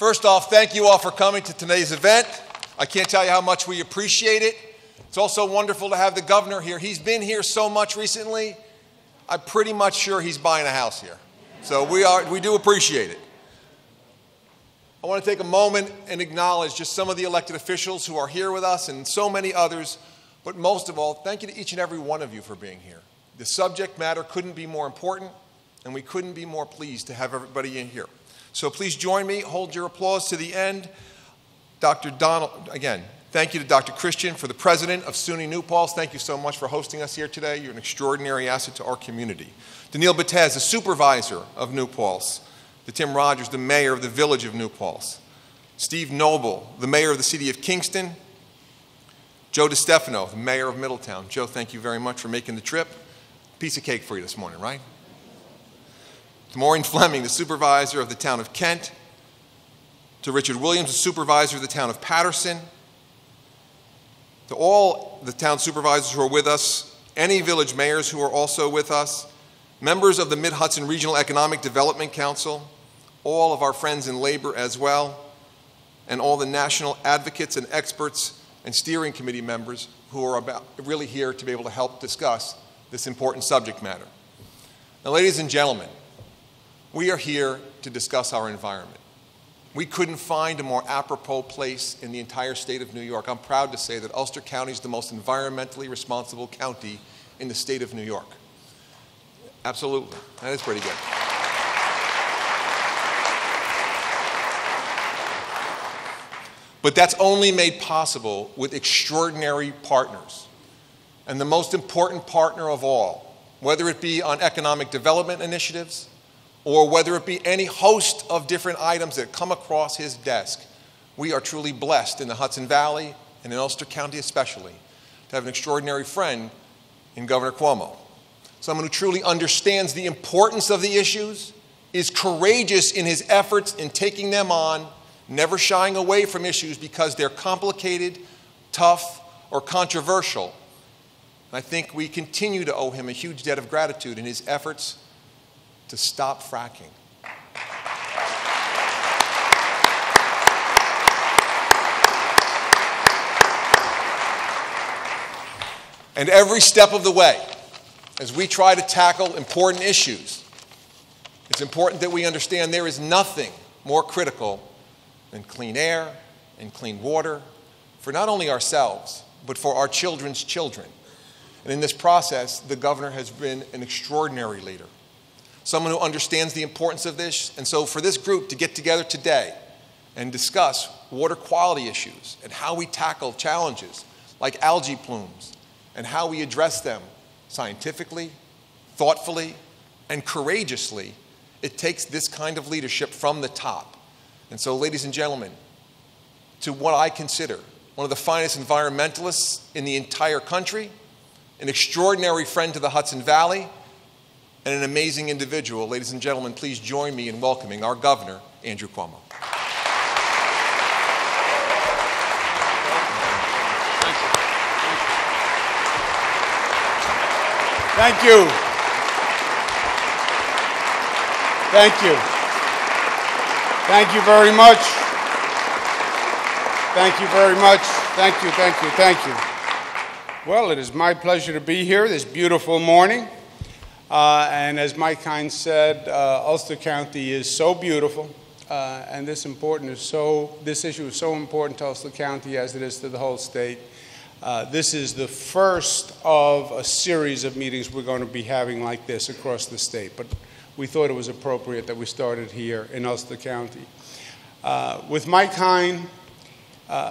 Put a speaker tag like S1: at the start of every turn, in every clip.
S1: First off, thank you all for coming to today's event. I can't tell you how much we appreciate it. It's also wonderful to have the governor here. He's been here so much recently, I'm pretty much sure he's buying a house here. So we do appreciate it. I want to take a moment and acknowledge just some of the elected officials who are here with us and so many others, but most of all, thank you to each and every one of you for being here. The subject matter couldn't be more important, and we couldn't be more pleased to have everybody in here. So please join me, hold your applause to the end. Dr. Donald, again, thank you to Dr. Christian, for the president of SUNY New Paltz. Thank you so much for hosting us here today. You're an extraordinary asset to our community. Daniil Batez, the supervisor of New Paltz. To Tim Rogers, the mayor of the village of New Paltz. Steve Noble, the mayor of the city of Kingston. Joe DiStefano, the mayor of Middletown. Joe, thank you very much for making the trip. Piece of cake for you this morning, right? To Maureen Fleming, the supervisor of the town of Kent. To Richard Williams, the supervisor of the town of Patterson. To all the town supervisors who are with us, any village mayors who are also with us, members of the Mid-Hudson Regional Economic Development Council, all of our friends in labor as well, and all the national advocates and experts and steering committee members who are really here to be able to help discuss this important subject matter. Now, ladies and gentlemen, we are here to discuss our environment. We couldn't find a more apropos place in the entire state of New York. I'm proud to say that Ulster County is the most environmentally responsible county in the state of New York. Absolutely, that is pretty good. But that's only made possible with extraordinary partners. And the most important partner of all, whether it be on economic development initiatives, or whether it be any host of different items that come across his desk, we are truly blessed in the Hudson Valley, and in Ulster County especially, to have an extraordinary friend in Governor Cuomo. Someone who truly understands the importance of the issues, is courageous in his efforts in taking them on, never shying away from issues because they're complicated, tough, or controversial. I think we continue to owe him a huge debt of gratitude in his efforts to stop fracking. And every step of the way, as we try to tackle important issues, it's important that we understand there is nothing more critical than clean air and clean water for not only ourselves, but for our children's children. And in this process, the governor has been an extraordinary leader, someone who understands the importance of this. And so for this group to get together today and discuss water quality issues and how we tackle challenges like algae plumes and how we address them scientifically, thoughtfully, and courageously, it takes this kind of leadership from the top. And so, ladies and gentlemen, to what I consider one of the finest environmentalists in the entire country, an extraordinary friend to the Hudson Valley, and an amazing individual, ladies and gentlemen, please join me in welcoming our governor, Andrew Cuomo.
S2: Thank you. Thank you. Thank you very much. Thank you very much. Thank you, thank you, thank you. Well, it is my pleasure to be here this beautiful morning. And as Mike Hines said, Ulster County is so beautiful, and this issue is so important to Ulster County as it is to the whole state. This is the first of a series of meetings we're going to be having like this across the state, but we thought it was appropriate that we started here in Ulster County. With Mike Hines,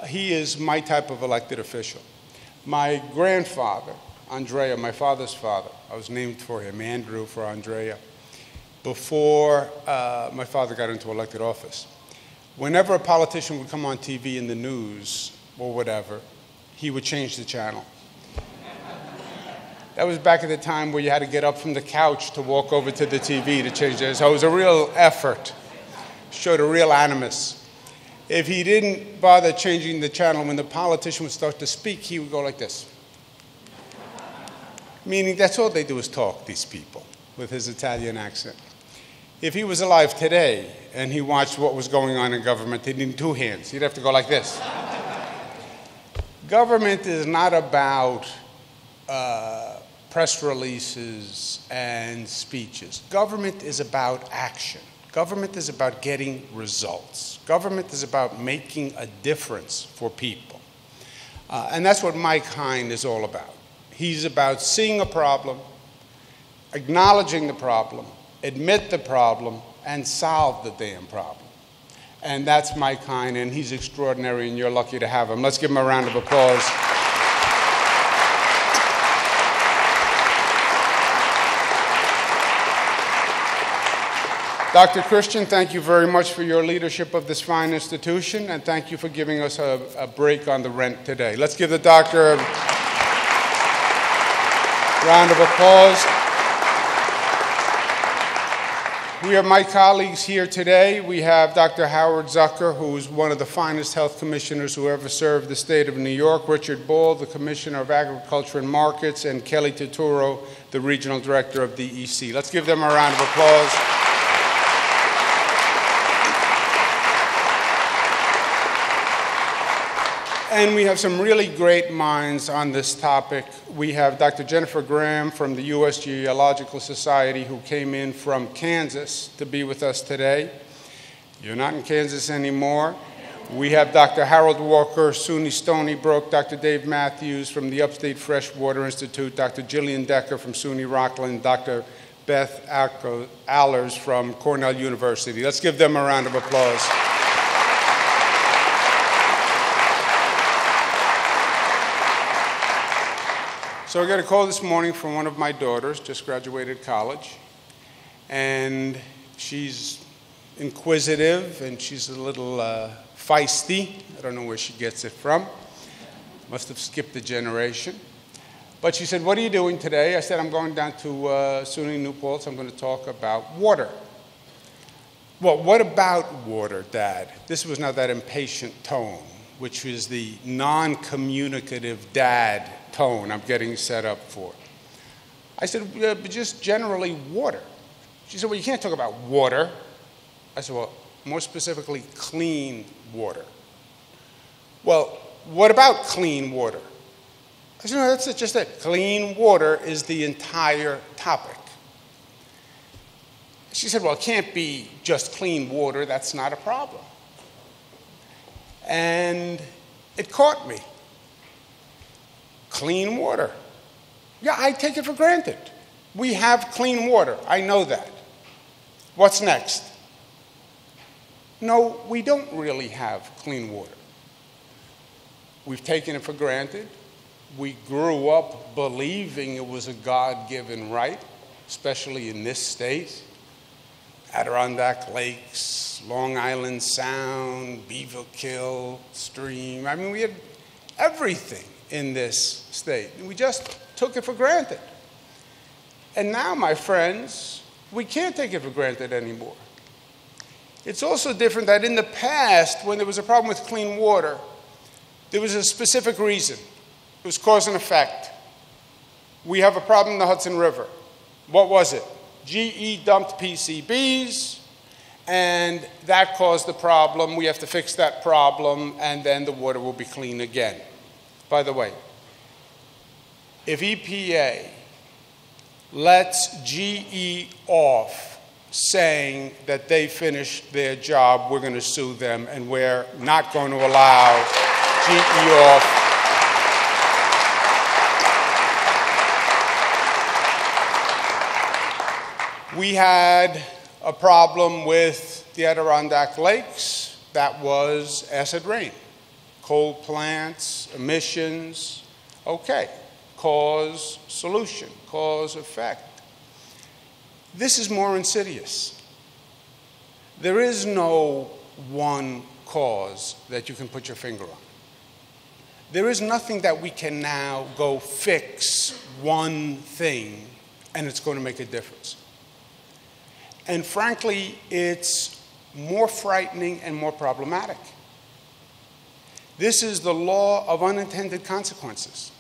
S2: he is my type of elected official. My grandfather, Andrea, my father's father, I was named for him, Andrew for Andrea, before my father got into elected office. Whenever a politician would come on TV in the news or whatever, he would change the channel. That was back at the time where you had to get up from the couch to walk over to the TV to change it. So it was a real effort, showed a real animus. If he didn't bother changing the channel, when the politician would start to speak, he would go like this. Meaning that's all they do is talk, these people, with his Italian accent. If he was alive today and he watched what was going on in government, he'd need two hands. He'd have to go like this. Government is not about press releases and speeches. Government is about action. Government is about getting results. Government is about making a difference for people. And that's what my kind is all about. He's about seeing a problem, acknowledging the problem, admit the problem, and solve the damn problem. And that's my kind, and he's extraordinary, and you're lucky to have him. Let's give him a round of applause. Dr. Christian, thank you very much for your leadership of this fine institution, and thank you for giving us a break on the rent today. Let's give the doctor a round of applause. We have my colleagues here today. We have Dr. Howard Zucker, who is one of the finest health commissioners who ever served the state of New York, Richard Ball, the Commissioner of Agriculture and Markets, and Kelly Turturro, the Regional Director of DEC. Let's give them a round of applause. And we have some really great minds on this topic. We have Dr. Jennifer Graham from the U.S. Geological Society, who came in from Kansas to be with us today. You're not in Kansas anymore. We have Dr. Harold Walker, SUNY Stony Brook, Dr. Dave Matthews from the Upstate Freshwater Institute, Dr. Jillian Decker from SUNY Rockland, Dr. Beth Allers from Cornell University. Let's give them a round of applause. So I got a call this morning from one of my daughters, just graduated college, and she's inquisitive and she's a little feisty. I don't know where she gets it from. Must have skipped a generation. But she said, "What are you doing today?" I said, "I'm going down to SUNY New Paltz. I'm going to talk about water." "Well, what about water, Dad?" This was not that impatient tone, which was the non-communicative dad tone I'm getting set up for. I said, "But just generally water." She said, "Well, you can't talk about water." I said, "Well, more specifically, clean water." "Well, what about clean water?" I said, "No, that's just it. Clean water is the entire topic." She said, "Well, it can't be just clean water. That's not a problem." And it caught me. Clean water. Yeah, I take it for granted. We have clean water. I know that. What's next? No, we don't really have clean water. We've taken it for granted. We grew up believing it was a God-given right, especially in this state. Adirondack Lakes, Long Island Sound, Beaverkill Stream. I mean, we had everything in this state. We just took it for granted. And now, my friends, we can't take it for granted anymore. It's also different that in the past, when there was a problem with clean water, there was a specific reason. It was cause and effect. We have a problem in the Hudson River. What was it? GE dumped PCBs, and that caused the problem. We have to fix that problem, and then the water will be clean again. By the way, if EPA lets GE off saying that they finished their job, we're going to sue them, and we're not going to allow GE off. We had a problem with the Adirondack Lakes. That was acid rain. Coal plants, emissions, okay. Cause, solution, cause, effect. This is more insidious. There is no one cause that you can put your finger on. There is nothing that we can now go fix one thing and it's going to make a difference. And frankly, it's more frightening and more problematic. This is the law of unintended consequences.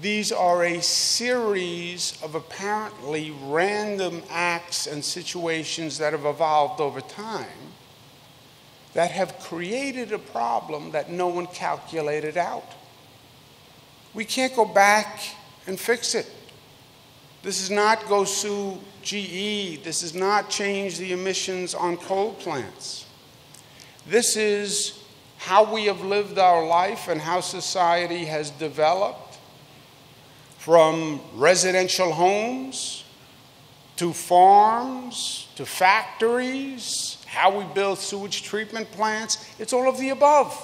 S2: These are a series of apparently random acts and situations that have evolved over time that have created a problem that no one calculated out. We can't go back and fix it. This is not go sue GE. This does not change the emissions on coal plants. This is how we have lived our life and how society has developed, from residential homes to farms to factories, how we build sewage treatment plants. It's all of the above.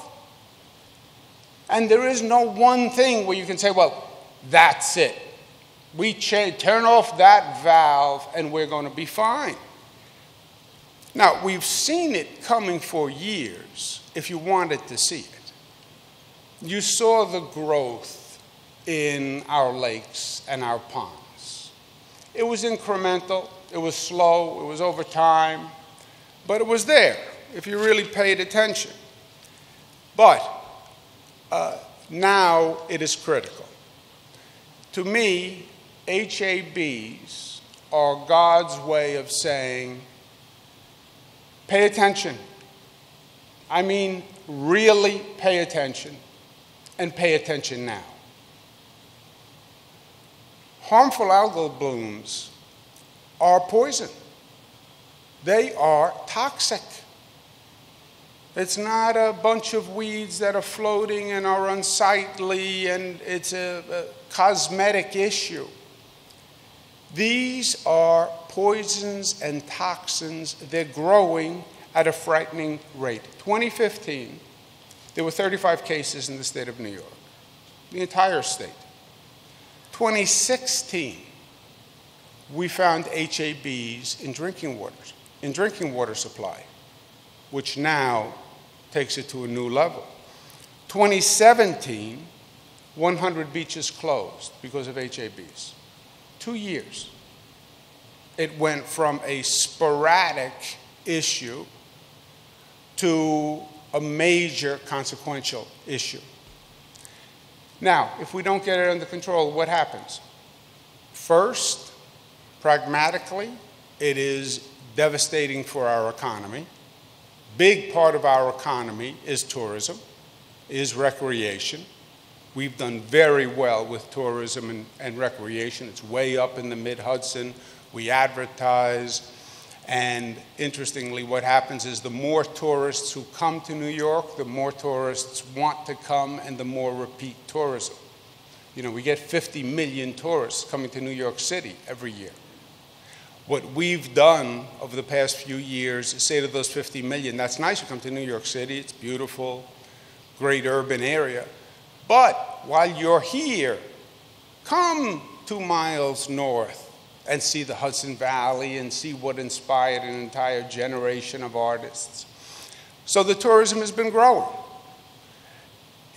S2: And there is no one thing where you can say, well, that's it. We turn off that valve and we're going to be fine. Now, we've seen it coming for years if you wanted to see it. You saw the growth in our lakes and our ponds. It was incremental, it was slow, it was over time, but it was there if you really paid attention. But now it is critical. To me, HABs are God's way of saying, pay attention. I mean, really pay attention, and pay attention now. Harmful algal blooms are poison. They are toxic. It's not a bunch of weeds that are floating and are unsightly and it's a cosmetic issue. These are poisons and toxins. They're growing at a frightening rate. 2015, there were 35 cases in the state of New York, the entire state. 2016, we found HABs in drinking water supply, which now takes it to a new level. 2017, 100 beaches closed because of HABs. 2 years. It went from a sporadic issue to a major consequential issue. Now, if we don't get it under control, what happens? First, pragmatically, it is devastating for our economy. Big part of our economy is tourism, is recreation. We've done very well with tourism and recreation. It's way up in the mid-Hudson. We advertise. And interestingly, what happens is the more tourists who come to New York, the more tourists want to come and the more repeat tourism. You know, we get 50 million tourists coming to New York City every year. What we've done over the past few years is say to those 50 million, that's nice, you come to New York City, it's beautiful, great urban area. But while you're here, come 2 miles north and see the Hudson Valley and see what inspired an entire generation of artists. So the tourism has been growing.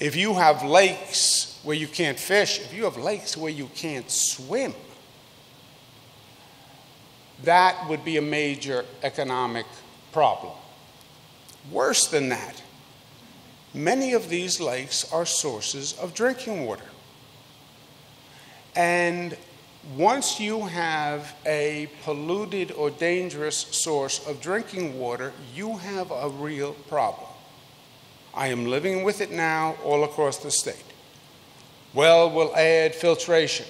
S2: If you have lakes where you can't fish, if you have lakes where you can't swim, that would be a major economic problem. Worse than that, many of these lakes are sources of drinking water. And once you have a polluted or dangerous source of drinking water, you have a real problem. I am living with it now all across the state. Well, we'll add filtration.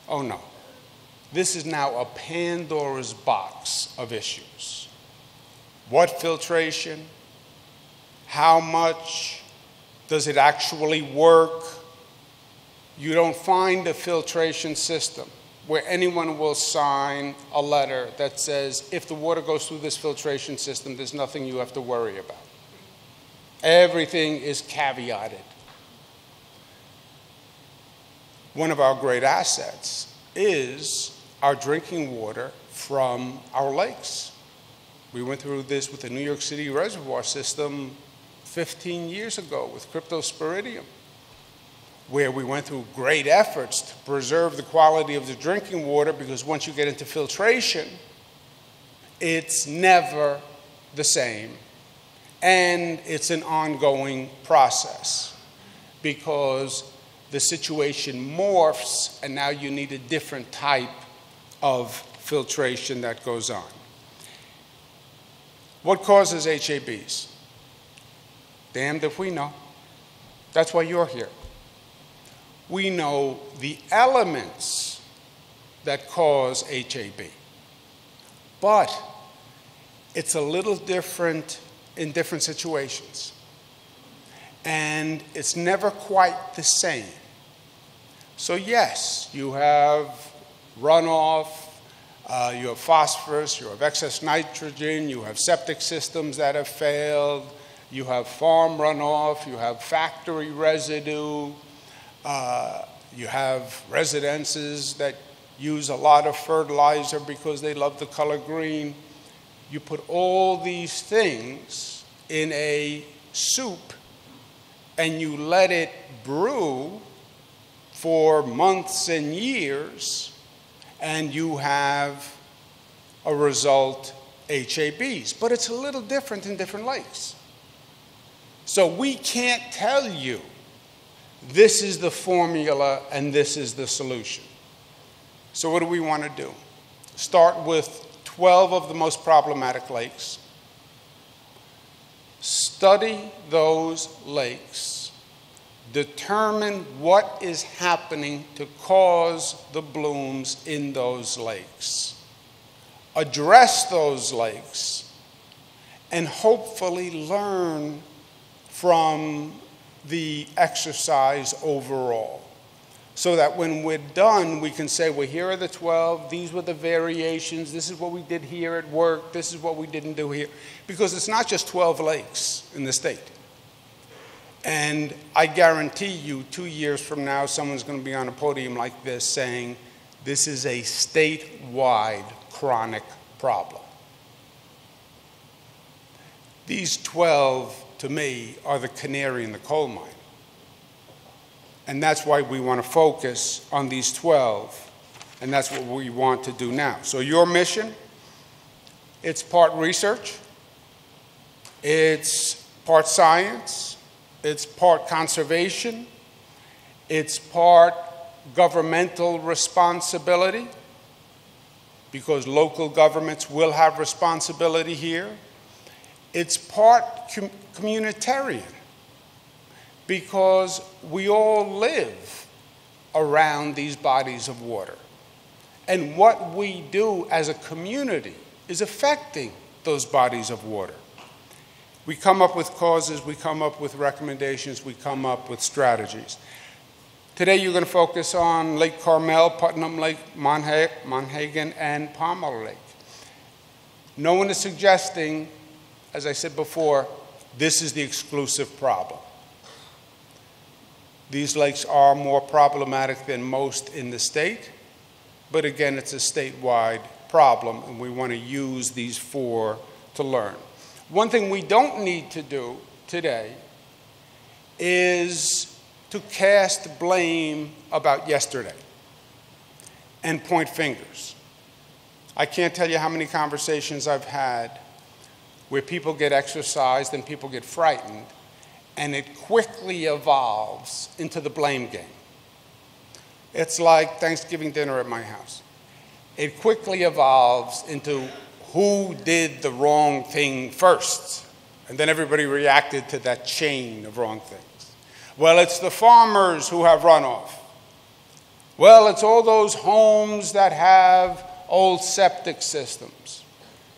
S2: Oh no. This is now a Pandora's box of issues. What filtration? How much? Does it actually work? You don't find a filtration system where anyone will sign a letter that says, if the water goes through this filtration system, there's nothing you have to worry about. Everything is caveated. One of our great assets is our drinking water from our lakes. We went through this with the New York City reservoir system 15 years ago with cryptosporidium, where we went through great efforts to preserve the quality of the drinking water, because once you get into filtration, it's never the same. And it's an ongoing process, because the situation morphs, and now you need a different type of filtration that goes on. What causes HABs? Damned if we know. That's why you're here. We know the elements that cause HAB, but it's a little different in different situations, and it's never quite the same. So yes, you have runoff, you have phosphorus, you have excess nitrogen, you have septic systems that have failed, you have farm runoff, you have factory residue, you have residences that use a lot of fertilizer because they love the color green. You put all these things in a soup and you let it brew for months and years, and you have a result, HABs. But it's a little different in different lakes. So we can't tell you this is the formula and this is the solution. So what do we want to do? Start with 12 of the most problematic lakes. Study those lakes. Determine what is happening to cause the blooms in those lakes. Address those lakes and hopefully learn from the exercise overall, so that when we're done, we can say, well, here are the 12, these were the variations, this is what we did here at work, this is what we didn't do here. Because it's not just 12 lakes in the state. And I guarantee you, 2 years from now, someone's going to be on a podium like this saying, this is a statewide chronic problem. These 12, to me, are the canary in the coal mine. And that's why we want to focus on these 12, and that's what we want to do now. So your mission, it's part research, it's part science, it's part conservation, it's part governmental responsibility, because local governments will have responsibility here. It's part communitarian, because we all live around these bodies of water. And what we do as a community is affecting those bodies of water. We come up with causes, we come up with recommendations, we come up with strategies. Today you're going to focus on Lake Carmel, Putnam Lake, Monhegan, and Palmer Lake. No one is suggesting, as I said before, this is the exclusive problem. These lakes are more problematic than most in the state, but again, it's a statewide problem, and we want to use these 4 to learn. One thing we don't need to do today is to cast blame about yesterday and point fingers. I can't tell you how many conversations I've had where people get exercised and people get frightened, and it quickly evolves into the blame game. It's like Thanksgiving dinner at my house. It quickly evolves into who did the wrong thing first, and then everybody reacted to that chain of wrong things. Well, it's the farmers who have runoff. Well, it's all those homes that have old septic systems.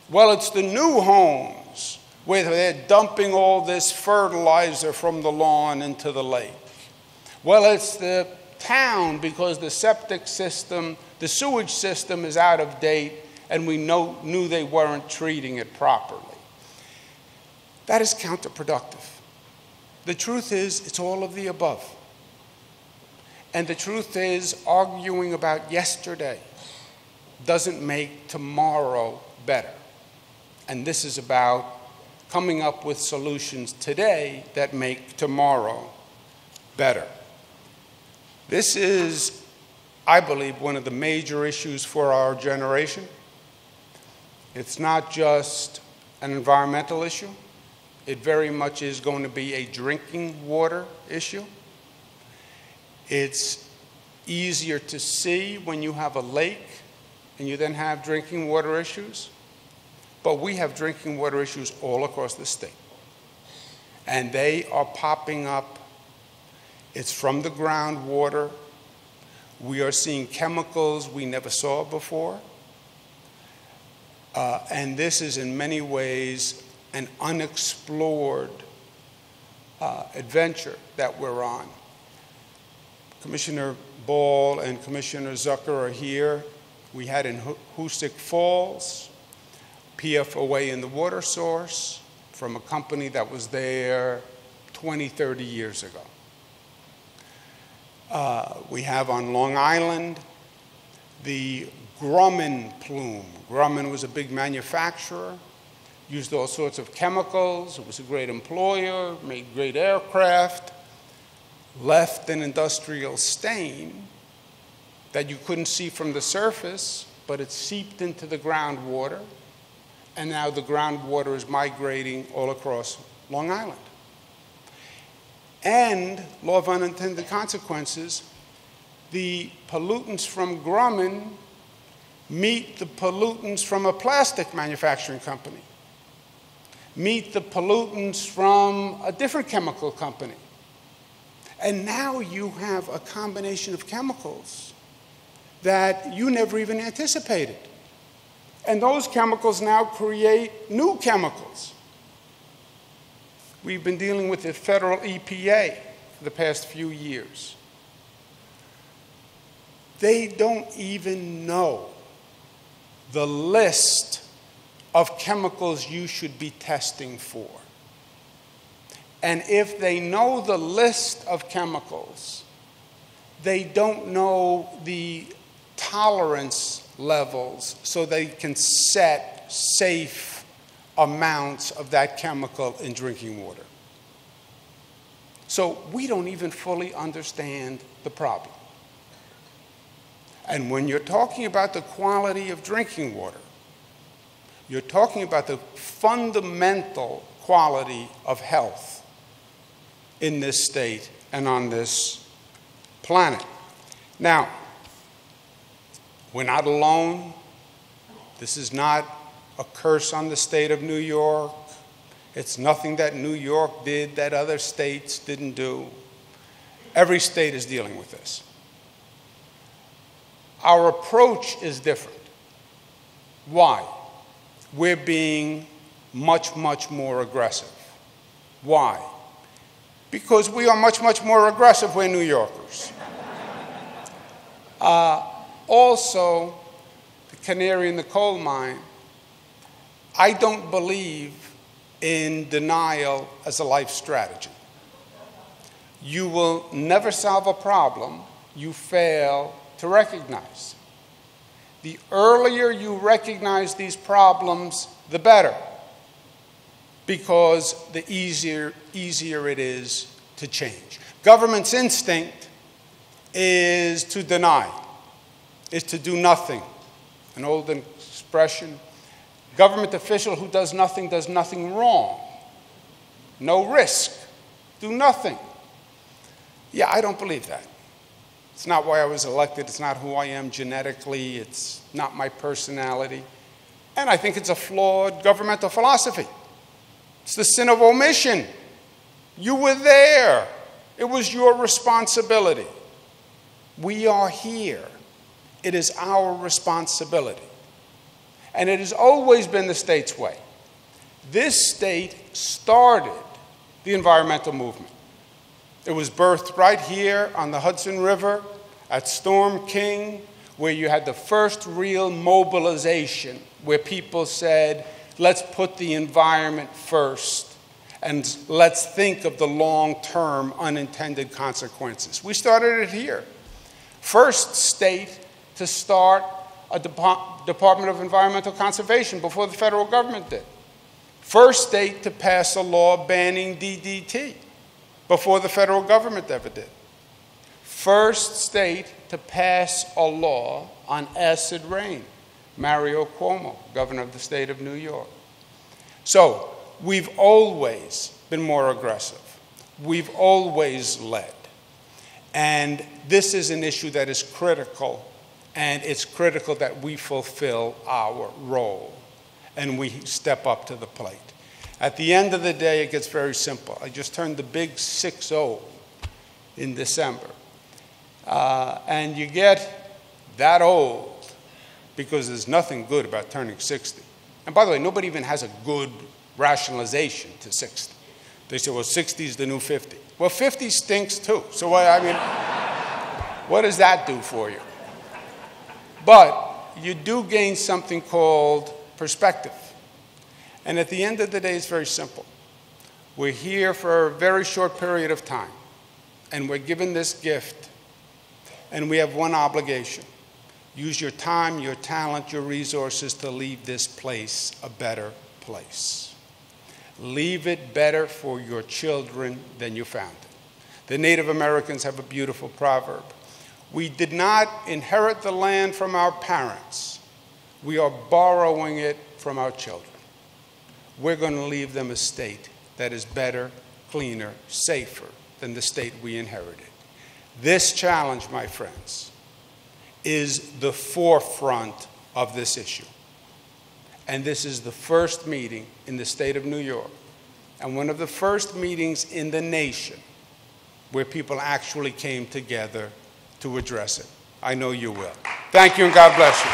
S2: Well, it's the new homes where they're dumping all this fertilizer from the lawn into the lake. Well, it's the town because the septic system, the sewage system is out of date, and we knew they weren't treating it properly. That is counterproductive. The truth is, it's all of the above. And the truth is, arguing about yesterday doesn't make tomorrow better. And this is about coming up with solutions today that make tomorrow better. This is, I believe, one of the major issues for our generation. It's not just an environmental issue. It very much is going to be a drinking water issue. It's easier to see when you have a lake and you then have drinking water issues. But we have drinking water issues all across the state. And they are popping up. It's from the groundwater. We are seeing chemicals we never saw before. And this is in many ways an unexplored adventure that we're on. Commissioner Ball and Commissioner Zucker are here. We had in Hoosick Falls, PFOA in the water source from a company that was there 20, 30 years ago. We have on Long Island the Grumman plume. Grumman was a big manufacturer, used all sorts of chemicals. It was a great employer, made great aircraft, left an industrial stain that you couldn't see from the surface, but it seeped into the groundwater, and now the groundwater is migrating all across Long Island. And, law of unintended consequences, the pollutants from Grumman meet the pollutants from a plastic manufacturing company, meet the pollutants from a different chemical company. And now you have a combination of chemicals that you never even anticipated. And those chemicals now create new chemicals. We've been dealing with the federal EPA for the past few years. They don't even know the list of chemicals you should be testing for. And if they know the list of chemicals, they don't know the tolerance levels so they can set safe amounts of that chemical in drinking water. So we don't even fully understand the problem. And when you're talking about the quality of drinking water, you're talking about the fundamental quality of health in this state and on this planet. Now, we're not alone. This is not a curse on the state of New York. It's nothing that New York did that other states didn't do. Every state is dealing with this. Our approach is different. Why? We're being much, much more aggressive. Why? Because we are much, much more aggressive. We're New Yorkers. Also, the canary in the coal mine, I don't believe in denial as a life strategy. You will never solve a problem you fail to recognize. The earlier you recognize these problems, the better, because the easier it is to change. Government's instinct is to deny, is to do nothing. An old expression, government official who does nothing wrong. No risk, do nothing. Yeah, I don't believe that. It's not why I was elected. It's not who I am genetically. It's not my personality. And I think it's a flawed governmental philosophy. It's the sin of omission. You were there. It was your responsibility. We are here. It is our responsibility. And it has always been the state's way. This state started the environmental movement. It was birthed right here on the Hudson River at Storm King, where you had the first real mobilization, where people said, let's put the environment first, and let's think of the long-term unintended consequences. We started it here. First state to start a Department of Environmental Conservation before the federal government did. First state to pass a law banning DDT before the federal government ever did. First state to pass a law on acid rain, Mario Cuomo, governor of the state of New York. So we've always been more aggressive. We've always led. And this is an issue that is critical, and it's critical that we fulfill our role and we step up to the plate. At the end of the day, it gets very simple. I just turned the big 6-0 in December. And you get that old because there's nothing good about turning 60. And by the way, nobody even has a good rationalization to 60. They say, well, 60 is the new 50. Well, 50 stinks too. So, I mean, what does that do for you? But you do gain something called perspective. And at the end of the day, it's very simple. We're here for a very short period of time, and we're given this gift, and we have one obligation. Use your time, your talent, your resources to leave this place a better place. Leave it better for your children than you found it. The Native Americans have a beautiful proverb. We did not inherit the land from our parents. We are borrowing it from our children. We're going to leave them a state that is better, cleaner, safer than the state we inherited. This challenge, my friends, is the forefront of this issue. And this is the first meeting in the state of New York, and one of the first meetings in the nation where people actually came together to address it. I know you will. Thank you, and God bless you.